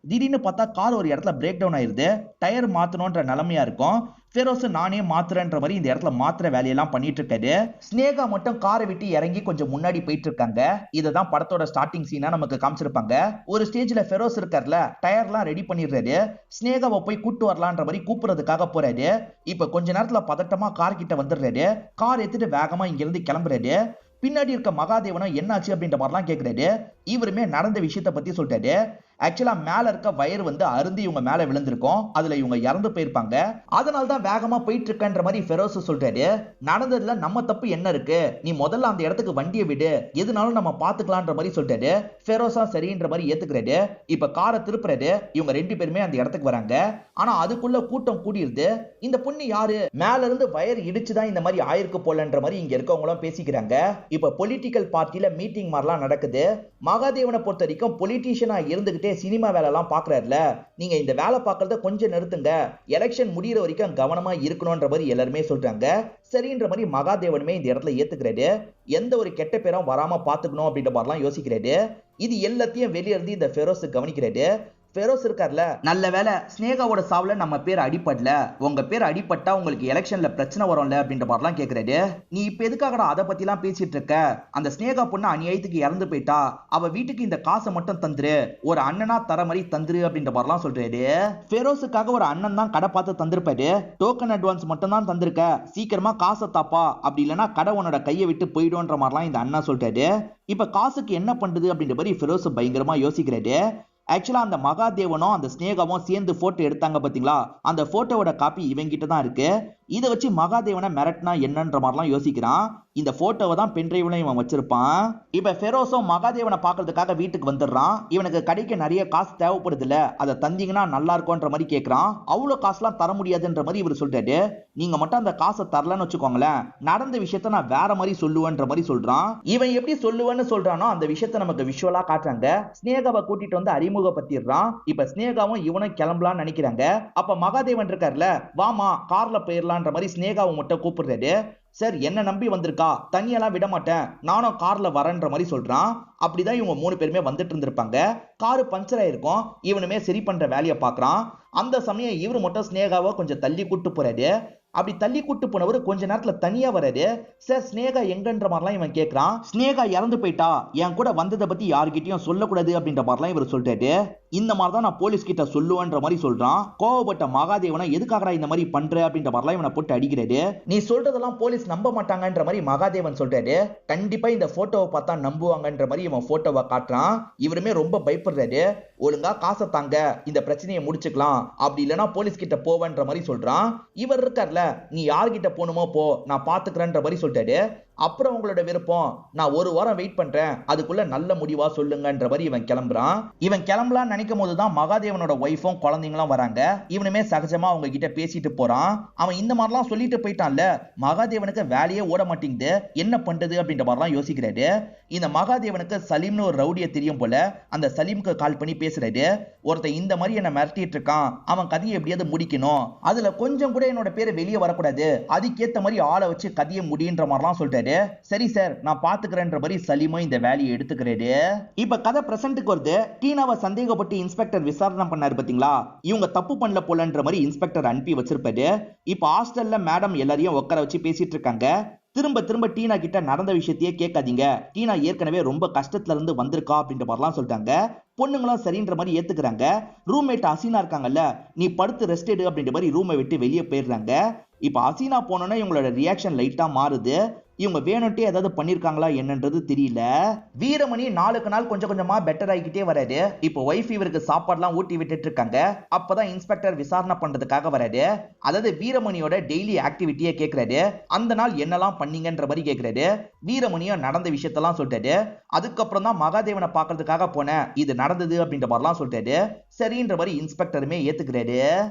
A: திடீர்னு பார்த்தா கார் ஒரு இடத்துல பிரேக் டவுன் ஆயிருது. டயர் மாத்தணும்ன்ற நிலைமையா இருக்கும். ஃபெரோஸ் நானே மாத்துறேன்ற மாதிரி இந்த இடத்துல மாத்திர வேலையெல்லாம் பண்ணிட்டு இருக்காரு. ஸ்னேகா மட்டும் காரை விட்டு இறங்கி கொஞ்சம் முன்னாடி போயிட்டு இருக்காங்க. இதுதான் படத்தோட ஸ்டார்டிங் சீனா நமக்கு காமிச்சிருப்பாங்க. ஒரு ஸ்டேஜ்ல ஃபெரோஸ் இருக்கார்ல, டயர்லாம் ரெடி பண்ணிடுறாரு. ஸ்னேகாவை போய் கூட்டு வரலான்ற மாதிரி கூப்பிடுறதுக்காக போறாரு. இப்ப கொஞ்ச நேரத்துல பதட்டமா கார் கிட்ட வந்துடுறாரு. கார் எடுத்துட்டு வேகமா இங்க இருந்து கிளம்புறாரு. பின்னாடி இருக்க மகாதேவனும் என்னாச்சு அப்படின்ற மாதிரிலாம் கேட்கிறாரு. இவருமே நடந்த விஷயத்தை பத்தி சொல்றாரு. ஆக்சுவலா மேல இருக்க வயர் அருந்து இவங்க மேல விழுந்திருக்கும். அதுல இவங்க இறந்து போயிருப்பாங்க. அதனாலதான் வேகமா போயிட்டு இருக்கன்ற மாதிரி ஃபெரோஸ் சொல்றாரு. நடந்ததுல நம்ம தப்பு என்ன இருக்கு, நீ முதல்ல அந்த இடத்துக்கு வண்டியை விடு, எதுனாலும் நம்ம பாத்துக்கலான்ற மாதிரி சொல்றாரு. ஃபெரோஸா சரின்ற மாதிரி ஏத்துக்கிறாரு. இப்ப காரை திருப்புறாரு. இவங்க 2 பேருமே அந்த இடத்துக்கு வராங்க. ஆனா அதுக்குள்ள கூட்டம் கூடிருது. இந்த பொண்ணு யாரு, மேல இருந்து வயர் இடிச்சுதான் இந்த மாதிரி ஆயிருக்கு போலன்ற மாதிரி இங்க இருக்கவங்களும் பேசிக்கிறாங்க. இப்ப பொலிட்டிக்கல் பார்ட்டில மீட்டிங் மாதிரிலாம் நடக்குது. மகாதேவனை பொறுத்த வரைக்கும் பொலிட்டீஷியனா இருந்துகிட்டே சினிமா வேலை எல்லாம் பாக்குறாருல, நீங்க இந்த வேலை பார்க்கறத கொஞ்சம் நிறுத்துங்க, எலெக்ஷன் முடிகிற வரைக்கும் கவனமா இருக்கணும்ன்ற மாதிரி எல்லாருமே சொல்றாங்க. சரின்ற மாதிரி மகாதேவனுமே இந்த இடத்துல ஏத்துக்கிறாரு. எந்த ஒரு கெட்ட பேரும் வராம பாத்துக்கணும் அப்படின்ற மாதிரிலாம் யோசிக்கிறாரு. இது எல்லாத்தையும் வெளியே இருந்து இந்த ஃபெரோஸ் கவனிக்கிறாரு. ஃபெரோஸ் இருக்கார்ல, நல்ல வேலை ஸ்னேகாவோட சாவுல நம்ம பேர் அடிப்படல, உங்க பேர் அடிப்பட்டா உங்களுக்கு எலெக்ஷன்ல பிரச்சனை வரும்ல அப்படின்ற மாதிரிலாம் கேக்குறாரு. நீ இப்ப எதுக்காகடா அதை பத்தி எல்லாம் பேசிட்டு இருக்க, அந்த ஸ்னேகா பொண்ணு அநியாயத்துக்கு இறந்து போயிட்டா, அவ வீட்டுக்கு இந்த காசை மட்டும் தந்துரு, ஒரு அண்ணனா தர மாதிரி தந்துரு அப்படின்ற மாதிரிலாம் சொல்றாரு. ஃபெரோஸுக்காக ஒரு அண்ணன் தான் கடை பார்த்து தந்திருப்பாரு. டோக்கன் அட்வான்ஸ் மட்டும் தான் தந்திருக்க, சீக்கிரமா காசை தாப்பா, அப்படி இல்லைன்னா கடை உன்னோட கையை விட்டு போயிடும்ன்ற மாதிரிலாம் இந்த அண்ணா சொல்றாரு. இப்ப காசுக்கு என்ன பண்றது அப்படின்ற மாதிரி ஃபெரோஸ் பயங்கரமா யோசிக்கிறாரு. ஆக்சுவலா அந்த மகாதேவனும் அந்த ஸ்னேகாவும் சேர்ந்து போட்டோ எடுத்தாங்க பாத்தீங்களா, அந்த போட்டோவோட காப்பி இவங்கிட்ட தான் இருக்கு. இதை வச்சு மகாதேவனை மிரட்டினா என்னன்ற மாதிரிலாம் யோசிக்கிறான். இந்த போட்டோவை தான் பென்ட்ரைவ்ல இவன் வச்சிருப்பான். இப்ப ஃபெரோஸும் மகாதேவனை பாக்குறதுக்காக வீட்டுக்கு வந்துடுறான். இவனுக்கு கடைக்கு நிறைய காசு தேவைப்படுது இல்ல, அதை தந்தீங்கன்னா நல்லா இருக்கும்ன்ற மாதிரி கேட்கறான். அவ்வளவு காசுலாம் தர முடியாதுன்ற மாதிரி இவர் சொல்றாரு. நீங்க மட்டும் அந்த காசை தரலன்னு வச்சுக்கோங்களேன், நடந்த விஷயத்த நான் வேற மாதிரி சொல்லுவேன்ற மாதிரி சொல்றான். இவன் எப்படி சொல்லுவேன்னு சொல்றானோ அந்த விஷயத்த நமக்கு விஷுவலா காட்டுறாங்க. ஸ்னேகாவை கூட்டிட்டு வந்து அறிமுகப்படுத்திடுறான். இப்ப ஸ்னேகாவும் இவனும் கிளம்பலாம்னு நினைக்கிறாங்க. அப்ப மகாதேவன் இருக்கார்ல, வாமா கார்ல போயிடலான்ற மாதிரி ஸ்னேகாவை மட்டும் கூப்பிடுறாரு. சார் என்ன நம்பி வந்திருக்கா, தனியெல்லாம் விட மாட்டேன், நானும் கார்ல வரேன்ற மாதிரி சொல்றான். அப்படிதான் இவங்க 3 பேருமே வந்துட்டு இருந்திருப்பாங்க. காரு பஞ்சர் ஆயிருக்கும். இவனுமே சரி பண்ற வேலையை பாக்குறான். அந்த சமயம் இவரு மட்டும் ஸ்னேகாவை கொஞ்சம் தள்ளி கூட்டு போறாரு. அப்படி தள்ளி கூட்டு போனவர் கொஞ்ச நேரத்துல தனியா வராரு. சார் ஸ்னேகா எங்கன்ற மாதிரிலாம் இவன் கேட்கறான். ஸ்னேகா இறந்து போயிட்டா, என் கூட வந்ததை பத்தி யாருக்கிட்டையும் சொல்லக்கூடாது அப்படின்ற மாதிரிலாம் இவர் சொல்றாரு. இந்த மாதிரிதான் நான் போலீஸ் கிட்ட சொல்லுவேன்ற மாதிரி சொல்றான். கோவப்பட்ட மகாதேவனை எதுக்காகடா இந்த மாதிரி பண்ற அப்படின்ற மாதிரிலாம் இவனை போட்டு அடிக்கிறாரு. நீ சொல்றதெல்லாம் போலீஸ் நம்ப மாட்டாங்கன்ற மாதிரி மகாதேவன் சொல்றாரு. கண்டிப்பா இந்த போட்டோவை பார்த்தா நம்புவாங்கன்ற மாதிரி இவன் போட்டோவை காட்டுறான். இவருமே ரொம்ப பயப்படுறாரு. ஒழுங்கா காசை தாங்க, இந்த பிரச்சனையை முடிச்சுக்கலாம், அப்படி இல்லைன்னா போலீஸ் கிட்ட போவேன்ற மாதிரி சொல்றான். இவர் இருக்கார்ல, நீ யார்கிட்ட போகணுமோ போ, நான் பாத்துக்கிறேன்ற மாதிரி சொல்லிட்டாரு. அப்புறம் உங்களோட விருப்பம், நான் 1 வாரம் வெயிட் பண்றேன், அதுக்குள்ள நல்ல முடிவா சொல்லுங்கன்ற மாதிரி இவன் கிளம்புறான். இவன் கிளம்பலான்னு நினைக்கும் போதுதான் மகாதேவனோட ஒய்ஃபும் குழந்தைங்களும் வராங்க. இவனுமே சகஜமா அவங்க கிட்ட பேசிட்டு போறான். அவன் இந்த மாதிரிலாம் சொல்லிட்டு போயிட்டான்ல, மகாதேவனுக்கு வேலையே ஓட மாட்டேங்குது, என்ன பண்றது அப்படின்ற மாதிரிலாம் யோசிக்கிறாரு. இந்த மகாதேவனுக்கு சலீம்னு ஒரு ரவுடியை தெரியும் போல. அந்த சலீமுக்கு கால் பண்ணி பேசுறாரு. ஒருத்தன் இந்த மாதிரி என்ன மிரட்டிட்டு இருக்கான், அவன் கதையை எப்படியாவது முடிக்கணும், அதுல கொஞ்சம் கூட என்னோட பேரை வெளியே வரக்கூடாது, அதுக்கேத்த மாதிரி ஆளை வச்சு கதையை முடின்ற மாதிரிலாம் சொல்லிட்டாரு. சரி சார் நான் பாத்துக்கிறேன்ற மாதிரி சலீமும் இந்த வேலையை எடுத்துக்கிறாரு. இப்ப கதை பிரசன்ட்டுக்கு வருது. டீனாவை சந்தேகப்பட்டு இன்ஸ்பெக்டர் விசாரணை பண்ணாரு பாத்தீங்களா, இவங்க தப்பு பண்ணல போலன்ற மாதிரி இன்ஸ்பெக்டர் அனுப்பி வச்சிருப்பாரு. இப்ப ஹாஸ்டல்ல மேடம் எல்லாரையும் உட்கார வச்சு பேசிட்டு இருக்காங்க. திரும்ப திரும்ப டீனா கிட்ட நடந்த விஷயத்தையே கேட்காதீங்க, டீனா ஏற்கனவே ரொம்ப கஷ்டத்துல இருந்து வந்திருக்கா அப்படின்ற மாதிரிலாம் சொல்லிட்டாங்க. பொண்ணுங்களும் சரின்ற மாதிரி ஏத்துக்கிறாங்க. ரூம்மேட் ஹசீனா இருக்காங்கல்ல, நீ படுத்து ரெஸ்ட் எடு அப்படின்ற மாதிரி ரூமை விட்டு வெளியே போயிடுறாங்க. இப்ப ஹசீனா போனோன்னா இவங்களோட ரியாக்ஷன் லைட்டா மாறுது. இவங்க வேணும்ட்டே ஏதாவது பண்ணிருக்காங்களா என்னன்றது தெரியல. வீரமணி நாளுக்கு நாள் கொஞ்சம் கொஞ்சமா பெட்டர் ஆகிக்கிட்டே வராரு. இப்போ ஒய்ஃப் இவருக்கு சாப்பாடுலாம் ஊட்டி விட்டுட்டு இருக்காங்க. அப்பதான் இன்ஸ்பெக்டர் விசாரணை பண்றதுக்காக வராரு. அதாவது வீரமணியோட டெய்லி ஆக்டிவிட்டியை கேட்கிறாரு. அந்த நாள் என்னெல்லாம் பண்ணீங்கன்ற மாதிரி கேட்கிறாரு. வீரமணியும் நடந்த விஷயத்தெல்லாம் சொல்லிட்டாரு. அதுக்கப்புறம் தான் மகாதேவனை பார்க்கறதுக்காக போனேன், இது நடந்தது அப்படின்ற மாதிரிலாம் சொல்லிட்டாரு. சரின்ற மாதிரி இன்ஸ்பெக்டருமே ஏத்துக்கிறாரு.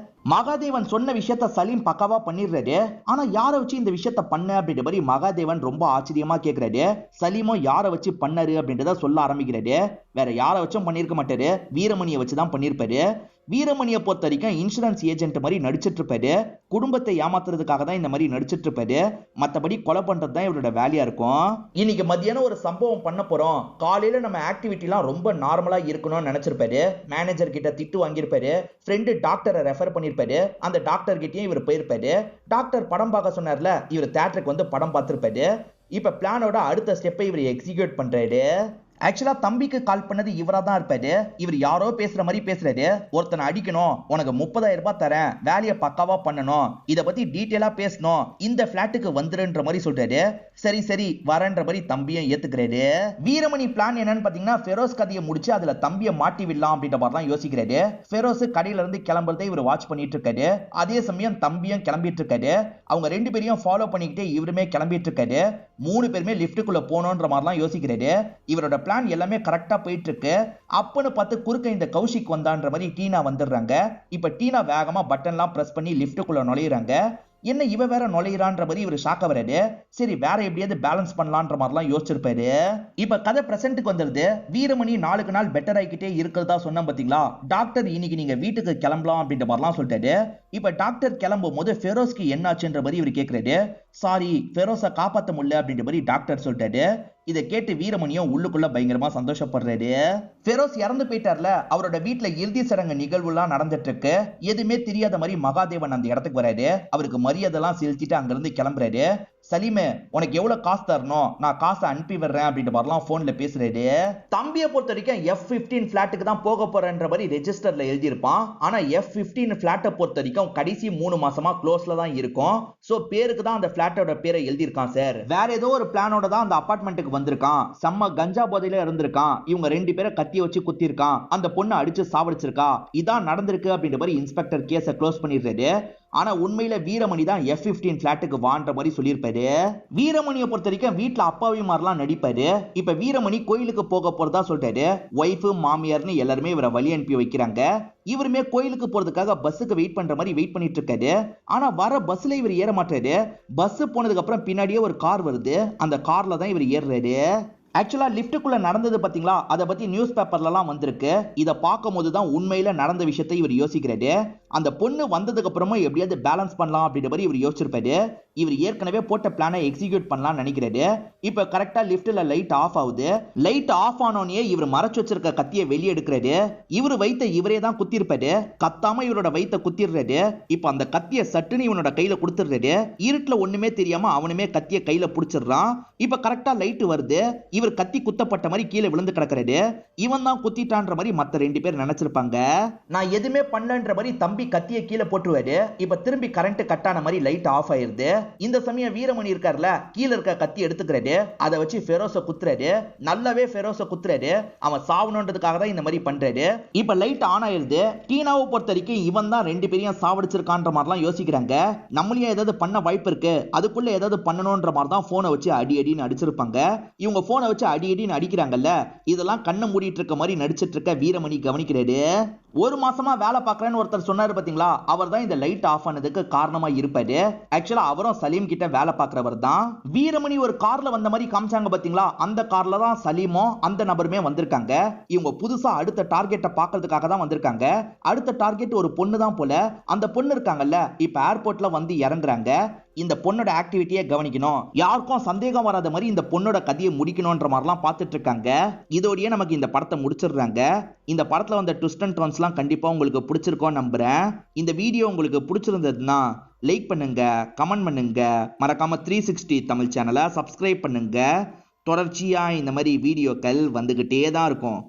A: மகாதேவன் சொன்ன விஷயத்த சலீம் பக்காவா பண்ணிடுறாரு. ஆனா யாரை வச்சு இந்த விஷயத்த பண்ண அப்படின்ற மாதிரி மகாதேவன் ரொம்ப ஆச்சரியமா கேட்கிறாரு. சலீமும் யாரை வச்சு பண்ணாரு அப்படின்றத சொல்ல ஆரம்பிக்கிறாரு. வேற யாரை வச்சும் பண்ணிருக்க மாட்டாரு, வீரமணியை வச்சுதான் பண்ணிருப்பாரு. வீரமணியை பொறுத்த வரைக்கும் இன்சூரன்ஸ் ஏஜென்ட் மாதிரி நடிச்சிட்டு இருப்பாரு. குடும்பத்தை ஏமாத்துறதுக்காக தான் இந்த மாதிரி நடிச்சிட்டு இருப்பாரு. மத்தபடி கொலை பண்றது தான் இவரோட வேலையா இருக்கும். இன்னைக்கு மத்தியானம் ஒரு சம்பவம் பண்ண போறோம், காலையில நம்ம ஆக்டிவிட்டிலாம் ரொம்ப நார்மலா இருக்கணும்னு நினைச்சிருப்பாரு. மேனேஜர் கிட்ட திட்டு வாங்கியிருப்பாரு. ஃப்ரெண்டு டாக்டரை ரெஃபர் பண்ணிருப்பாரு. அந்த டாக்டர் கிட்டயும் இவர் போயிருப்பாரு. டாக்டர் படம் பார்க்க சொன்னார்ல, இவர் தியேட்டருக்கு வந்து படம் பார்த்திருப்பாரு. இப்ப பிளானோட அடுத்த ஸ்டெப்பை இவர் எக்ஸிக்யூட் பண்றாரு. ஆக்சுவலா தம்பிக்கு கால் பண்ணது இவரா தான் இருப்பாரு. இவர் யாரோ பேசுற மாதிரி பேசுறாரு. ஒருத்தனை அடிக்கணும், உனக்கு 30,000 ரூபாய் தரேன், வேலையை பக்காவா பண்ணணும், இத பத்தி டீட்டெயிலா பேசணும், இந்த பிளாட்டுக்கு வந்துருன்ற மாதிரி சொல்றாரு. சரி சரி வரன்ற மாதிரி தம்பியும் ஏத்துக்கிறாரு. வீரமணி பிளான் என்னன்னு பாத்தீங்கன்னா, ஃபெரோஸ் கதையை முடிச்சு அதுல தம்பியை மாட்டி விடலாம் அப்படின்ற மாதிரி தான் யோசிக்கிறாரு. ஃபெரோஸ் கடையில இருந்து கிளம்புறதை இவர் வாட்ச் பண்ணிட்டு இருக்காரு. அதே சமயம் தம்பியும் கிளம்பிட்டு இருக்காரு. அவங்க ரெண்டு பேரையும் ஃபாலோ பண்ணிக்கிட்டே இவருமே கிளம்பிட்டு இருக்காரு. 3 பேருமே லிப்டுக்குள்ள போனோன்ற மாதிரிலாம் யோசிக்கிறாரு. இவரோட பிளான் எல்லாமே கரெக்டா போயிட்டு இருக்கு. அப்பன்னு பார்த்து குறுக்க இந்த கௌஷிக் வந்தான்ற மாதிரி டீனா வந்துடுறாங்க. இப்ப டீனா வேகமா பட்டன்லாம் பிரஸ் பண்ணி லிப்டுக்குள்ள நுழையிறாங்க. என்ன இவ வேற நுழையிறான்ற மாதிரி இவர் ஷாக்க வராரு. சரி வேற எப்படியாவது பேலன்ஸ் பண்ணலான்ற மாதிரிலாம் யோசிச்சிருப்பாரு. இப்ப கதை பிரசன்ட்டுக்கு வந்துருது. வீரமணி நாளுக்கு நாள் பெட்டர் ஆகிக்கிட்டே இருக்கிறதா சொன்ன பாத்தீங்களா, டாக்டர் இன்னைக்கு நீங்க வீட்டுக்கு கிளம்பலாம் அப்படின்ற மாதிரிலாம் சொல்லிட்டாரு. இப்ப டாக்டர் கிளம்பும் போது ஃபெரோஸ்க்கு என்னாச்சுன்ற மாதிரி இவர் கேட்கிறாரு. சாரி ஃபெரோஸை காப்பாற்ற முடியல அப்படின்ற மாதிரி டாக்டர் சொல்லிட்டாரு. இதை கேட்டு வீரமணியும் உள்ளுக்குள்ள பயங்கரமா சந்தோஷப்படுறாரு. ஃபெரோஸ் இறந்து போயிட்டார்ல, அவரோட வீட்டுல இறுதி சடங்கு நிகழ்வுலாம் நடந்துட்டு இருக்கு. எதுவுமே தெரியாத மாதிரி மகாதேவன் அந்த இடத்துக்கு வராரு. அவருக்கு மரியாதை எல்லாம் செலுத்திட்டு அங்கிருந்து கிளம்புறாரு. சலீமே உனக்கு எவ்வளவு காசு தரணும், நான் காசை அனுப்பி விடுறேன் அப்படின்ற மாதிரிலாம் போன்ல பேசுறாரு. தம்பியை பொறுத்த வரைக்கும் F15 பிளாட்டுக்கு தான் போக போறன்ற மாதிரி ரெஜிஸ்டர்ல எழுதியிருப்பான். ஆனா F15 பிளாட்டை பொறுத்த வரைக்கும் கடைசி 3 மாசமா க்ளோஸ்ல தான் இருக்கும். சோ பேருக்கு தான் அந்த பிளாட்டோட பேரை எழுதியிருக்கான் சார். வேற ஏதோ ஒரு பிளானோட தான் அந்த அபார்ட்மெண்ட்டுக்கு வந்திருக்கான். செம்ம கஞ்சா போதையில இருந்திருக்கான். இவங்க 2 பேரை கத்திய வச்சு குத்திருக்கான். அந்த பொண்ணு அடிச்சு சாவடிச்சிருக்கா. இதான் நடந்திருக்கு அப்படின்ற மாதிரி இன்ஸ்பெக்டர் கேஸை க்ளோஸ் பண்ணிடுறாரு. ஆனா உண்மையில வீரமணி தான் F15 பிளாட்டுக்கு வான்ற மாதிரி சொல்லியிருப்பாரு. வீரமணியை பொறுத்த வரைக்கும் வீட்டுல அப்பாவி மாதிரிலாம் நடிப்பாரு. இப்ப வீரமணி கோயிலுக்கு போக போறதா சொல்லிட்டாரு. ஒய்ஃபு மாமியார்னு எல்லாருமே இவரை வழி அனுப்பி வைக்கிறாங்க. இவருமே கோயிலுக்கு போறதுக்காக பஸ்ஸுக்கு வெயிட் பண்ற மாதிரி வெயிட் பண்ணிட்டு இருக்காரு. ஆனா வர பஸ்ல இவர் ஏற மாட்டாரு. பஸ் போனதுக்கு அப்புறம் பின்னாடியே ஒரு கார் வருது. அந்த கார்ல தான் இவர் ஏறுறாரு. ஆக்சுவலா லிப்டுக்குள்ள நடந்தது பாத்தீங்களா, அதை பத்தி நியூஸ் பேப்பர்லாம் வந்திருக்கு. இதை பார்க்கும் போது தான் உண்மையில நடந்த விஷயத்தை இவர் யோசிக்கிறாரு. அந்த பொண்ணு வந்ததுக்கு அப்புறமா எப்படியாவது பேலன்ஸ் பண்ணலாம் அப்படின்ற மாதிரி இவர் யோசிச்சிருப்பாரு. இவர் ஏற்கனவே போட்ட பிளானை எக்ஸிக்யூட் பண்ணலாம் நினைக்கிறாரு. இப்ப கரெக்டா லிப்ட்ல லைட் ஆஃப் ஆகுது. லைட் ஆஃப் ஆனோனே இவர் மறைச்சு வச்சிருக்க கத்தியை வெளியே எடுக்கிறாரு. இவர் வைத்த இவரே தான் குத்திருப்பாரு. கத்தாம இவரோட வைத்த குத்திடுறாரு. இப்ப அந்த கத்தியை சட்டுன்னு இவனோட கையில கொடுத்துடுறாரு. இருட்டுல ஒண்ணுமே தெரியாம அவனுமே கத்தியை கையில புடிச்சிடுறான். இப்ப கரெக்டா லைட் வருது. இவர் கத்தி குத்தப்பட்ட மாதிரி கீழே விழுந்து கிடக்கிறாரு. இவன் தான் குத்திட்டான்ற மாதிரி மத்த 2 பேர் நினைச்சிருப்பாங்க. நான் எதுவுமே பண்ணலன்ற மாதிரி தம்பி கத்தியை கீழே போட்டுவாரு. இப்ப திரும்பி கரண்ட் கட் ஆன மாதிரி லைட் ஆஃப் ஆயிருது. இந்த சமயம் வீரமணி இருக்கார்ல, கீழே இருக்க கத்தி எடுத்துக்கிறாரு. அதை வச்சு ஃபெரோஸை குத்துறாரு. நல்லாவே ஃபெரோஸை குத்துறாரு. அவன் சாவணுன்றதுக்காக தான் இந்த மாதிரி பண்றாரு. இப்ப லைட் ஆன் ஆயிருது. டீனாவை பொறுத்த வரைக்கும் இவன் தான் 2 பேரையும் சாவடிச்சிருக்கான்ற மாதிரிலாம் யோசிக்கிறாங்க. நம்மளையும் ஏதாவது பண்ண வாய்ப்பு இருக்கு, அதுக்குள்ள ஏதாவது பண்ணணும்ன்ற மாதிரி தான் போனை வச்சு அடி அடின்னு அடிச்சிருப்பாங்க. இவங்க போனை வச்சு அடி அடின்னு அடிக்கிறாங்கல்ல, இதெல்லாம் கண்ணை மூடிட்டு இருக்க மாதிரி நடிச்சிட்டு இருக்க வீரமணி கவனிக்கிறாரு. 1 மாசமா வேலை பார்க்கறேன்னு ஒருத்தர் சொன்னாரு பாத்தீங்களா, அவர் தான் இந்த லைட் ஆஃப் ஆனதுக்கு காரணமா இருப்பாரு. ஆக்சுவலா அவரும் சலீம் கிட்ட வேலை பார்க்கிறவர் தான். வீரமணி ஒரு கார்ல வந்த மாதிரி காமிச்சாங்க பாத்தீங்களா, அந்த கார்ல தான் சலீமும் அந்த நபருமே வந்திருக்காங்க. இவங்க புதுசா அடுத்த டார்கெட்டை பார்க்கிறதுக்காக தான் வந்திருக்காங்க. அடுத்த டார்கெட் ஒரு பொண்ணு தான் போல. அந்த பொண்ணு இருக்காங்கல்ல, இப்ப ஏர்போர்ட்ல வந்து இறங்குறாங்க. இந்த பொண்ணோட ஆக்டிவிட்டியை கவனிக்கணும், யாருக்கும் சந்தேகம் வராத மாதிரி இந்த பொண்ணோட கதையை முடிக்கணும்ன்ற மாதிரிலாம் பார்த்துட்டு இருக்காங்க. இதோடய நமக்கு இந்த படத்தை முடிச்சிடுறாங்க. இந்த படத்துல வந்த ட்விஸ்ட் அண்ட் டர்ன்ஸ்லாம் கண்டிப்பா உங்களுக்கு பிடிச்சிருக்கும் நம்புறேன். இந்த வீடியோ உங்களுக்கு பிடிச்சிருந்ததுன்னா லைக் பண்ணுங்க, கமெண்ட் பண்ணுங்க, மறக்காம 360 தமிழ் சேனலை சப்ஸ்கிரைப் பண்ணுங்க. தொடர்ச்சியா இந்த மாதிரி வீடியோக்கள் வந்துகிட்டே தான் இருக்கும்.